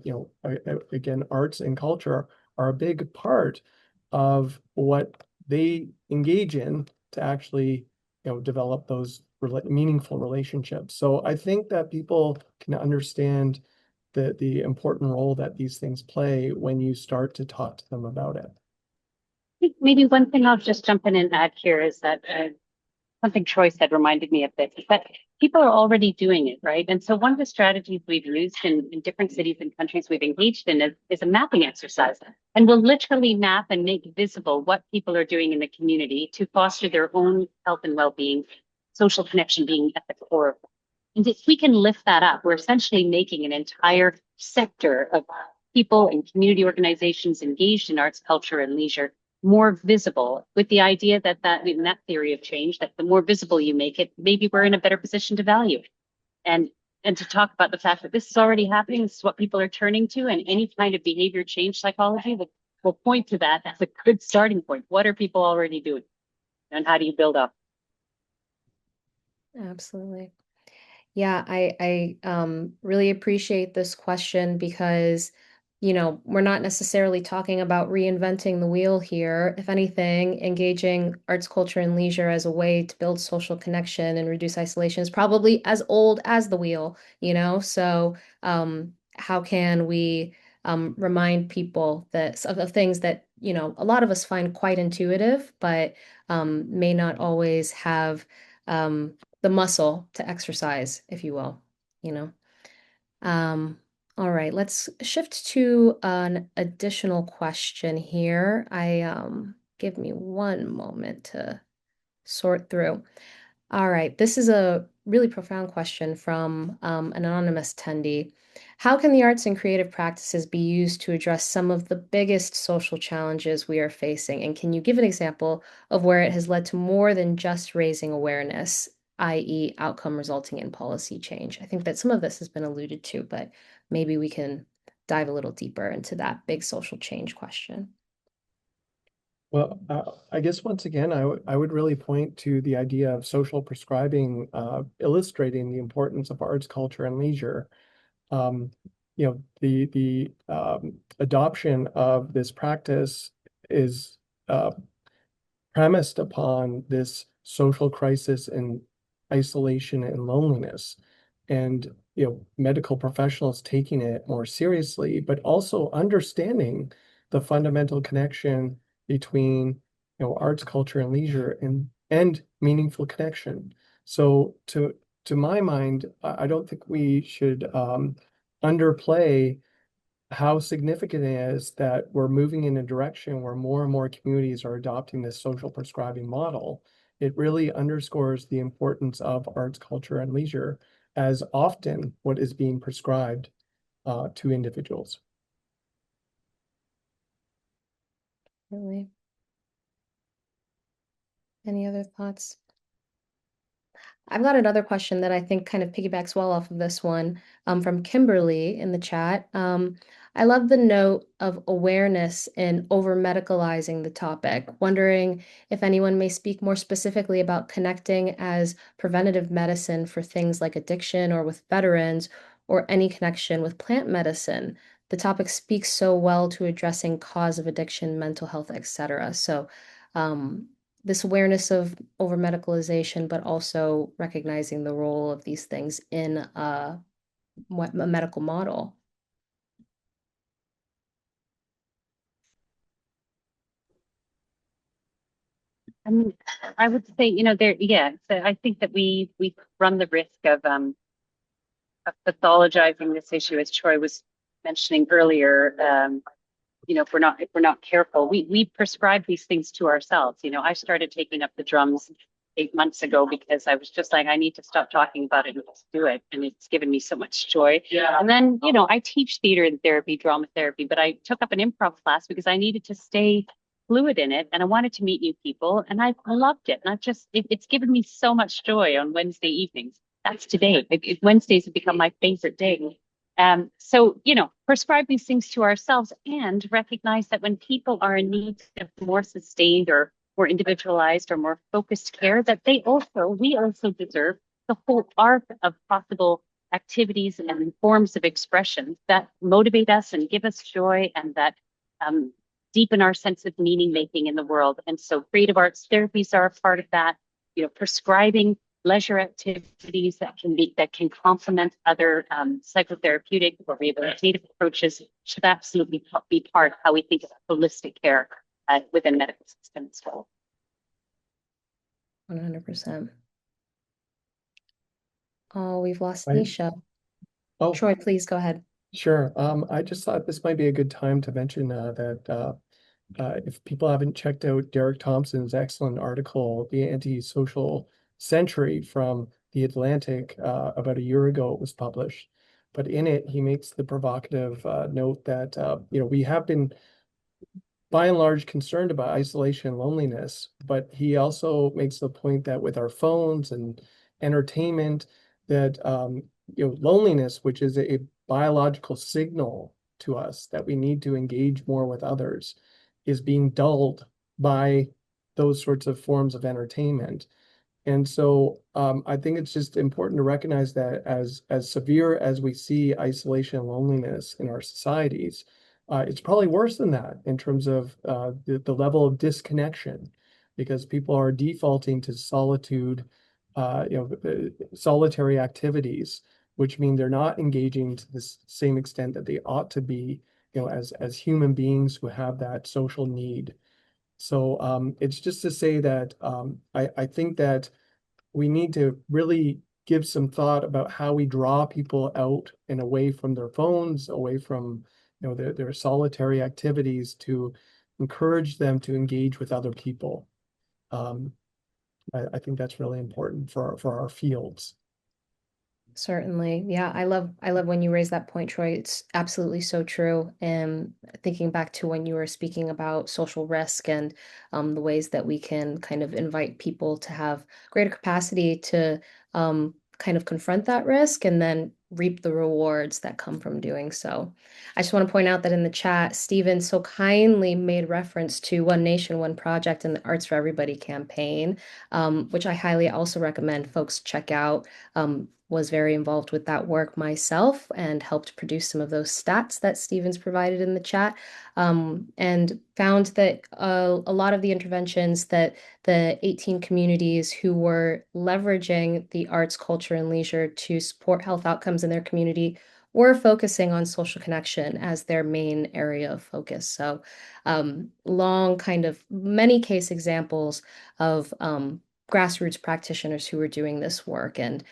again, arts and culture are a big part of what they engage in to actually, develop those meaningful relationships. So I think that people can understand the important role that these things play when you start to talk to them about it. I think maybe one thing I'll just jump in and add here is that something Troy said reminded me of this, is that people are already doing it, right? And so one of the strategies we've used in different cities and countries we've engaged in is a mapping exercise. And we'll literally map and make visible what people are doing in the community to foster their own health and well-being, social connection being at the core of it. And if we can lift that up, we're essentially making an entire sector of people and community organizations engaged in arts, culture, and leisure more visible, with the idea that theory of change, that the more visible you make it, maybe we're in a better position to value it. And to talk about the fact that this is already happening, this is what people are turning to, and any kind of behavior change psychology will point to that as a good starting point. What are people already doing? And how do you build up? Absolutely. Yeah, I really appreciate this question because, we're not necessarily talking about reinventing the wheel here. If anything, engaging arts, culture, and leisure as a way to build social connection and reduce isolation is probably as old as the wheel, So, how can we remind people of things that, a lot of us find quite intuitive, but may not always have the muscle to exercise, if you will, you know. All right, let's shift to an additional question here. Give me one moment to sort through. All right, this is a really profound question from an anonymous attendee. How can the arts and creative practices be used to address some of the biggest social challenges we are facing? And can you give an example of where it has led to more than just raising awareness, i.e., outcome resulting in policy change? I think that some of this has been alluded to, but maybe we can dive a little deeper into that big social change question. Well, I guess once again, I would really point to the idea of social prescribing, illustrating the importance of arts, culture, and leisure. the adoption of this practice is premised upon this social crisis and isolation and loneliness, and medical professionals taking it more seriously, but also understanding the fundamental connection between arts, culture, and leisure, and meaningful connection. So to my mind, I don't think we should underplay how significant it is that we're moving in a direction where more and more communities are adopting this social prescribing model. It really underscores the importance of arts, culture, and leisure as often what is being prescribed to individuals. Really. Any other thoughts? I've got another question that I think kind of piggybacks well off of this one, from Kimberly in the chat. I love the note of awareness in over medicalizing the topic, wondering if anyone may speak more specifically about connecting as preventative medicine for things like addiction or with veterans, or any connection with plant medicine. The topic speaks so well to addressing cause of addiction, mental health, etc. So, this awareness of over medicalization, but also recognizing the role of these things in a medical model. I mean, I would say, so I think that we run the risk of pathologizing this issue, as Troy was mentioning earlier. If we're not careful, we prescribe these things to ourselves. I started taking up the drums 8 months ago because I was just like, I need to stop talking about it and just do it. And it's given me so much joy. Yeah. And then, I teach theater and therapy, drama therapy, but I took up an improv class because I needed to stay fluid in it and I wanted to meet new people and I loved it. And it's given me so much joy on Wednesday evenings. That's today. Wednesdays have become my favorite day. So, prescribe these things to ourselves and recognize that when people are in need of more sustained or more individualized or more focused care, that we also deserve the whole arc of possible activities and forms of expression that motivate us and give us joy and that um, deepen our sense of meaning making in the world. And so creative arts therapies are a part of that, prescribing leisure activities that can complement other psychotherapeutic or rehabilitative approaches should absolutely be part of how we think about holistic care within medical system as well. 100%. Oh, we've lost Right. Nisha. Oh, Troy, please go ahead. sure. I just thought this might be a good time to mention that if people haven't checked out Derek Thompson's excellent article, The Antisocial Century from The Atlantic, about a year ago it was published. But in it, he makes the provocative note that we have been by and large concerned about isolation and loneliness, but he also makes the point that with our phones and entertainment, that loneliness, which is a biological signal to us that we need to engage more with others, is being dulled by those sorts of forms of entertainment. And so I think it's just important to recognize that as severe as we see isolation and loneliness in our societies, it's probably worse than that in terms of the level of disconnection, because people are defaulting to solitude, solitary activities, which mean they're not engaging to the same extent that they ought to be, as human beings who have that social need. So it's just to say that I think that we need to really give some thought about how we draw people out and away from their phones, away from their solitary activities, to encourage them to engage with other people. I think that's really important for our fields. Certainly. Yeah, I love when you raise that point, Troy. It's absolutely so true. And thinking back to when you were speaking about social risk and the ways that we can kind of invite people to have greater capacity to kind of confront that risk and then reap the rewards that come from doing so. I just want to point out that in the chat, Stephen so kindly made reference to One Nation, One Project and the Arts for Everybody campaign, which I highly also recommend folks check out. Was very involved with that work myself and helped produce some of those stats that Stephen's provided in the chat, and found that a lot of the interventions that the 18 communities who were leveraging the arts, culture, and leisure to support health outcomes in their community were focusing on social connection as their main area of focus. So, long kind of many case examples of grassroots practitioners who were doing this work and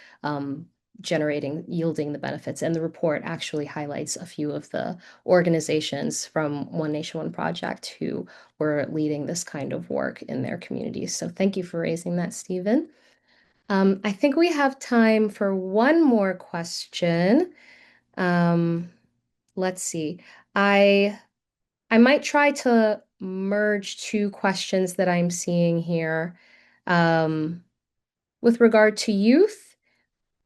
yielding the benefits. And the report actually highlights a few of the organizations from One Nation, One Project who were leading this kind of work in their communities. So thank you for raising that, Stephen. I think we have time for one more question. Let's see. I I might try to merge two questions that I'm seeing here. Um, with regard to youth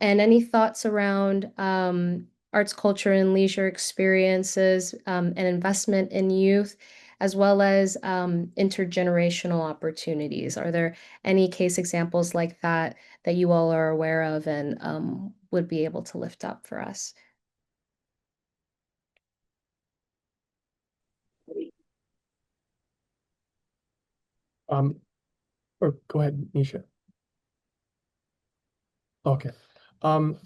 and any thoughts around arts, culture, and leisure experiences and investment in youth, as well as intergenerational opportunities. Are there any case examples like that that you all are aware of and would be able to lift up for us? Or go ahead, Nisha. Okay. Um,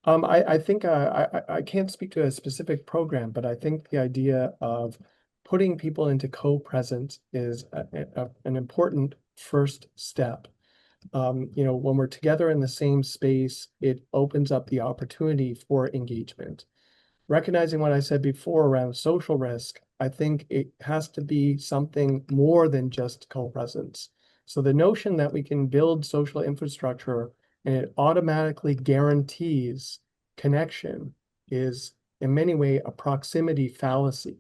I think I can't speak to a specific program, but I think the idea of putting people into co-presence is an important first step. When we're together in the same space, it opens up the opportunity for engagement. Recognizing what I said before around social risk, I think it has to be something more than just co-presence. So the notion that we can build social infrastructure and it automatically guarantees connection is in many ways a proximity fallacy.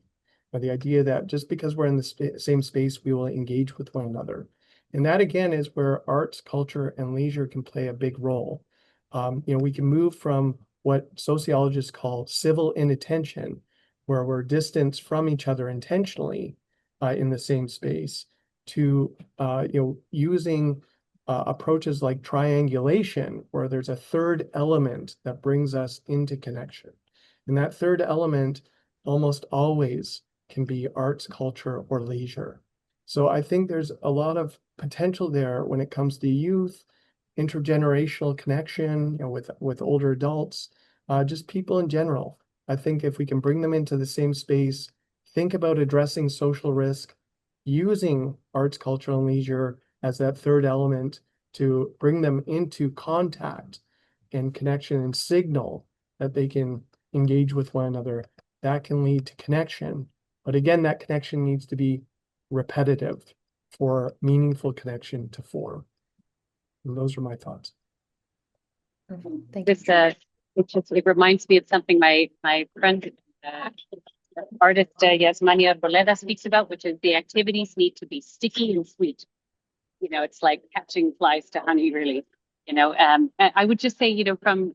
Or the idea that just because we're in the same space, we will engage with one another. And that again is where arts, culture, and leisure can play a big role. We can move from what sociologists call civil inattention, where we're distanced from each other intentionally in the same space, to using approaches like triangulation, where there's a third element that brings us into connection. And that third element almost always can be arts, culture, or leisure. So I think there's a lot of potential there when it comes to youth, intergenerational connection, with older adults, just people in general. I think if we can bring them into the same space, think about addressing social risk, using arts, culture, and leisure as that third element to bring them into contact and connection and signal that they can engage with one another, that can lead to connection. But again, that connection needs to be repetitive for meaningful connection to form. And those are my thoughts. Thank you. It reminds me of something my friend, artist Yasmania Boleda speaks about, which is the activities need to be sticky and sweet. It's like catching flies to honey, really. I would just say, from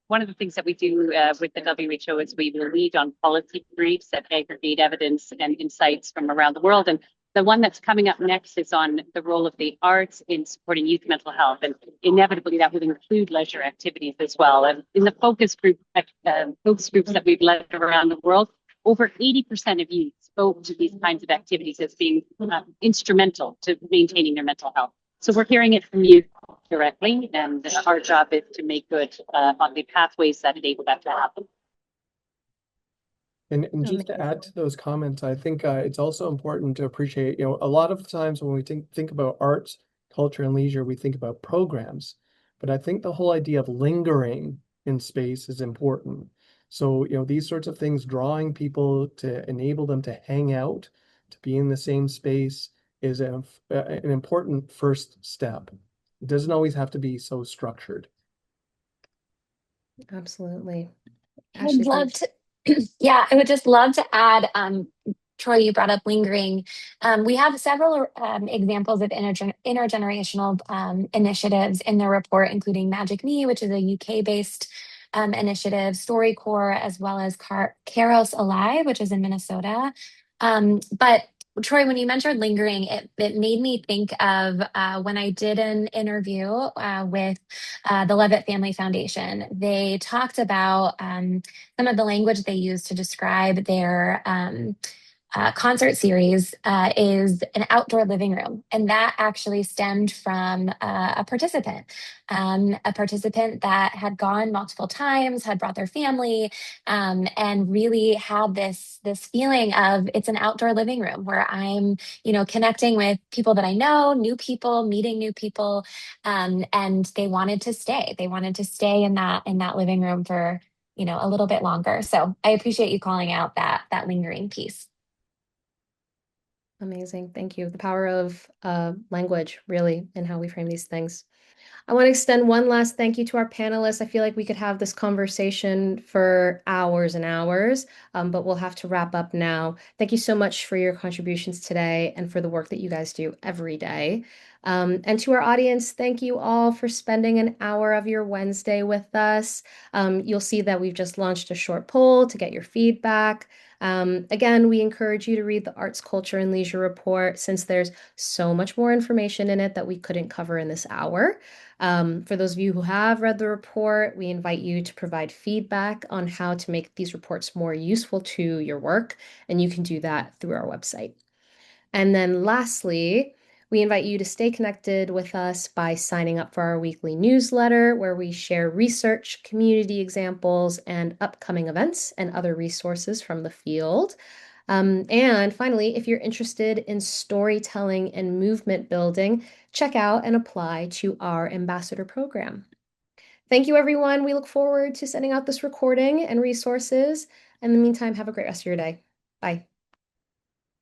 one of the things that we do with the WHO is we will lead on policy briefs that aggregate evidence and insights from around the world. And the one that's coming up next is on the role of the arts in supporting youth mental health. And inevitably that would include leisure activities as well. And in the focus groups that we've led around the world, over 80% of youth spoke to these kinds of activities as being instrumental to maintaining their mental health. So we're hearing it from you directly, and our job is to make good on the pathways that enable that to happen. And just to add to those comments, I think it's also important to appreciate, a lot of times when we think about arts, culture, and leisure, we think about programs. But I think the whole idea of lingering in space is important. So, these sorts of things, drawing people to enable them to hang out, to be in the same space, is an important first step. It doesn't always have to be so structured. Absolutely. I'd love to, yeah, I would just love to add, Troy, you brought up lingering. We have several examples of intergenerational initiatives in the report, including Magic Me, which is a UK-based initiative, StoryCorps, as well as Caros Alive, which is in Minnesota. But Troy, when you mentioned lingering, it made me think of when I did an interview with the Levitt Family Foundation. They talked about some of the language they use to describe their concert series is an outdoor living room. And that actually stemmed from a participant that had gone multiple times, had brought their family, and really had this feeling of it's an outdoor living room where I'm, connecting with people that I know, new people, meeting new people, and they wanted to stay. They wanted to stay in that living room for a little bit longer. So I appreciate you calling out that lingering piece. Amazing. Thank you. The power of language, really, and how we frame these things. I want to extend one last thank you to our panelists. I feel like we could have this conversation for hours and hours, but we'll have to wrap up now. Thank you so much for your contributions today and for the work that you guys do every day. And to our audience, thank you all for spending an hour of your Wednesday with us. You'll see that we've just launched a short poll to get your feedback. Again, we encourage you to read the Arts, Culture, and Leisure Report since there's so much more information in it that we couldn't cover in this hour. For those of you who have read the report, we invite you to provide feedback on how to make these reports more useful to your work, and you can do that through our website. And then lastly, we invite you to stay connected with us by signing up for our weekly newsletter, where we share research, community examples, and upcoming events and other resources from the field. And finally, if you're interested in storytelling and movement building, check out and apply to our ambassador program. Thank you, everyone. We look forward to sending out this recording and resources. In the meantime, have a great rest of your day. Bye.